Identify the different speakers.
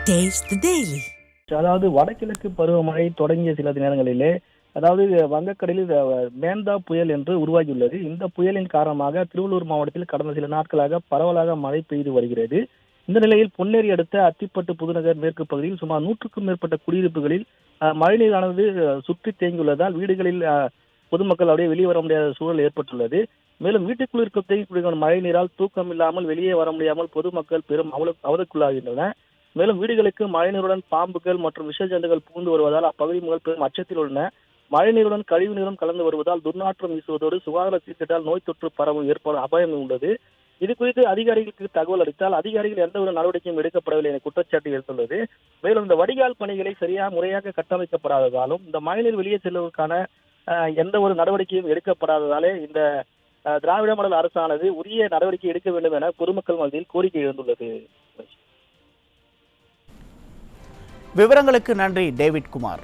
Speaker 1: Taste the Daily.
Speaker 2: அதாவது வடகிழக்கு பருவமழை தொடங்கிய சில நேரங்களிலே வங்கக்கடலில் மேந்தா புயல் என்று உருவாகியுள்ளது. இந்த புயலின் காரணமாக திருவள்ளூர் மாவட்டத்தில் கடந்த சில நாட்களாக பரவலாக மழை பெய்து வருகிறது. இந்த நிலையில் பொன்னேரி அடுத்த அத்திப்பட்டு புதுநகர் மேற்கு பகுதியில் சுமார் 100க்கும் மேற்பட்ட குடியிருப்புகளில் மழைநீரானது சுற்றி தேங்கியுள்ளதால் வீடுகளில் பொதுமக்கள் அப்படியே வெளியே வர முடியாத சூழல் ஏற்பட்டுள்ளது. மேலும் வீட்டுக்குள் இருக்க தேங்கி மழை நீரால் தூக்கம் இல்லாமல் வெளியே வர முடியாமல் பொதுமக்கள் பெரும் அவதிக்குள்ளாகின்றனர். மேலும் வீடுகளுக்கு மழைநீருடன் பாம்புகள் மற்றும் விஷ ஜந்துகள் புகுந்து வருவதால் அப்பகுதி மக்கள் பெரும் அச்சத்தில் உள்ளன. மழைநீருடன் கழிவு நீரும் கலந்து வருவதால் துர்நாற்றம் வீசுவதோடு சுகாதார சீர்கேட்டால் நோய் தொற்று பரவும் ஏற்படும் அபாயம் உள்ளது. இது குறித்து அதிகாரிகளுக்கு தகவல் அளித்தால் அதிகாரிகள் எந்த ஒரு நடவடிக்கையும் எடுக்கப்படவில்லை என குற்றச்சாட்டு எழுந்துள்ளது. மேலும் இந்த வடிகால் பணிகளை முறையாக கட்டமைக்கப்படாததாலும் இந்த மழைநீர் வெளியே செல்வதற்கான எந்த ஒரு நடவடிக்கையும் எடுக்கப்படாததாலே இந்த திராவிட மாடல் அரசானது உரிய நடவடிக்கை எடுக்க வேண்டும் என பொதுமக்கள் மத்தியில் கோரிக்கை எழுந்துள்ளது.
Speaker 3: விவரங்களுக்கு நன்றி டேவிட் குமார்.